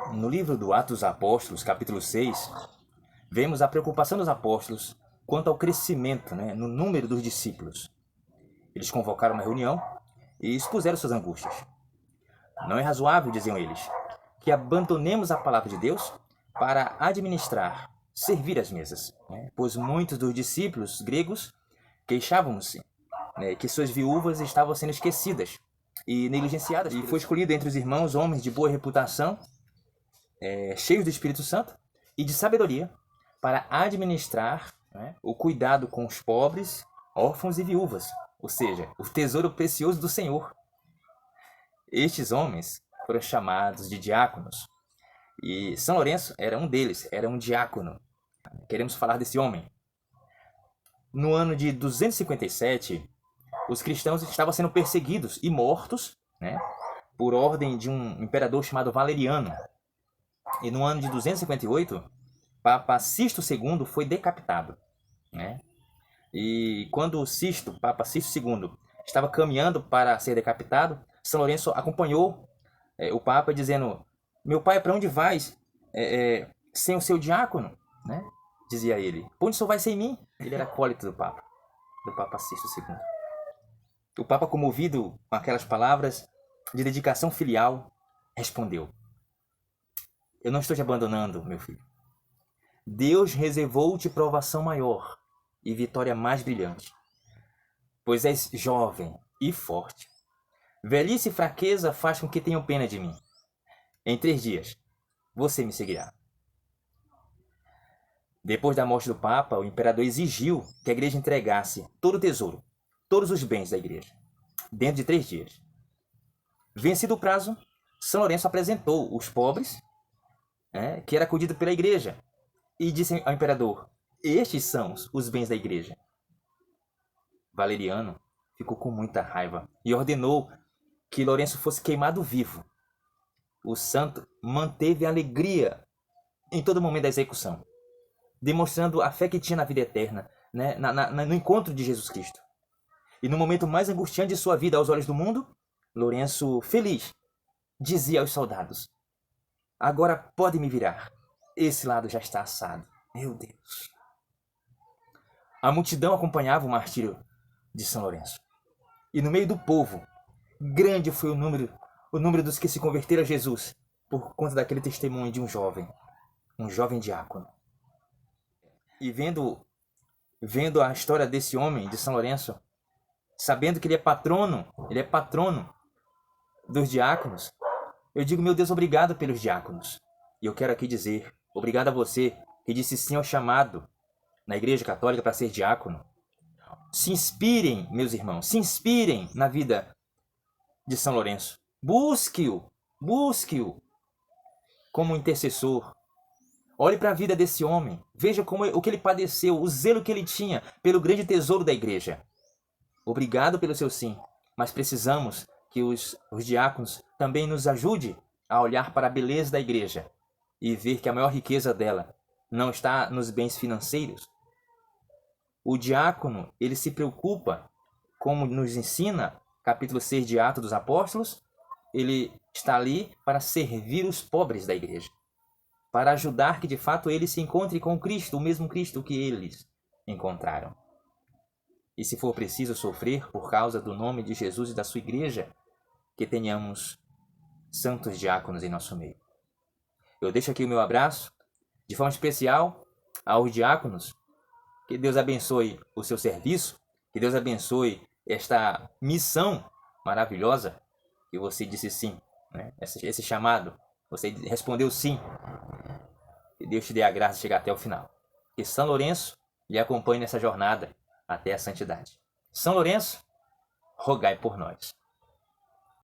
No livro do Atos dos Apóstolos, capítulo 6, vemos a preocupação dos apóstolos quanto ao crescimento, no número dos discípulos. Eles convocaram uma reunião e expuseram suas angústias. Não é razoável, diziam eles, que abandonemos a palavra de Deus para administrar, servir as mesas, pois muitos dos discípulos gregos queixavam-se que suas viúvas estavam sendo esquecidas e negligenciadas. E foi escolhido entre os irmãos homens de boa reputação, cheios do Espírito Santo e de sabedoria, para administrar o cuidado com os pobres, órfãos e viúvas, ou seja, o tesouro precioso do Senhor. Estes homens foram chamados de diáconos, e São Lourenço era um deles, era um diácono. Queremos falar desse homem. No ano de 257, os cristãos estavam sendo perseguidos e mortos, por ordem de um imperador chamado Valeriano. E no ano de 258, Papa Sisto II foi decapitado. E quando Papa Sisto II, estava caminhando para ser decapitado, São Lourenço acompanhou o Papa dizendo: "Meu pai, para onde vais sem o seu diácono?" Dizia ele. "Para onde o senhor vai sem mim?" Ele era acólito do Papa Sisto II. O Papa, comovido com aquelas palavras de dedicação filial, respondeu: "Eu não estou te abandonando, meu filho. Deus reservou-te provação maior e vitória mais brilhante, pois és jovem e forte. Velhice e fraqueza faz com que tenham pena de mim. Em 3 dias, você me seguirá." Depois da morte do Papa, o imperador exigiu que a igreja entregasse todo o tesouro, todos os bens da igreja, dentro de 3 dias. Vencido o prazo, São Lourenço apresentou os pobres, que era acudido pela igreja, e disse ao imperador: "Estes são os bens da igreja." Valeriano ficou com muita raiva e ordenou que Lourenço fosse queimado vivo. O santo manteve alegria em todo momento da execução, demonstrando a fé que tinha na vida eterna, no encontro de Jesus Cristo. E no momento mais angustiante de sua vida aos olhos do mundo, Lourenço, feliz, dizia aos soldados: "Agora pode me virar. Esse lado já está assado." Meu Deus! A multidão acompanhava o martírio de São Lourenço. E no meio do povo, grande foi o número dos que se converteram a Jesus por conta daquele testemunho de um jovem diácono. E vendo a história desse homem, de São Lourenço, sabendo que ele é patrono dos diáconos, eu digo: meu Deus, obrigado pelos diáconos. E eu quero aqui dizer obrigado a você que disse sim ao chamado na Igreja Católica para ser diácono. Se inspirem, meus irmãos, se inspirem na vida de São Lourenço. Busque-o como intercessor. Olhe para a vida desse homem, veja o que ele padeceu, o zelo que ele tinha pelo grande tesouro da igreja. Obrigado pelo seu sim, mas precisamos que os diáconos também nos ajudem a olhar para a beleza da igreja e ver que a maior riqueza dela não está nos bens financeiros. O diácono, ele se preocupa, como nos ensina capítulo 6 de Atos dos Apóstolos, ele está ali para servir os pobres da igreja, para ajudar que de fato eles se encontrem com Cristo, o mesmo Cristo que eles encontraram. E se for preciso sofrer por causa do nome de Jesus e da sua igreja, que tenhamos santos diáconos em nosso meio. Eu deixo aqui o meu abraço, de forma especial, aos diáconos. Que Deus abençoe o seu serviço, que Deus abençoe esta missão maravilhosa que você disse sim, esse chamado, você respondeu sim. Que Deus te dê a graça de chegar até o final. Que São Lourenço lhe acompanhe nessa jornada até a santidade. São Lourenço, rogai por nós.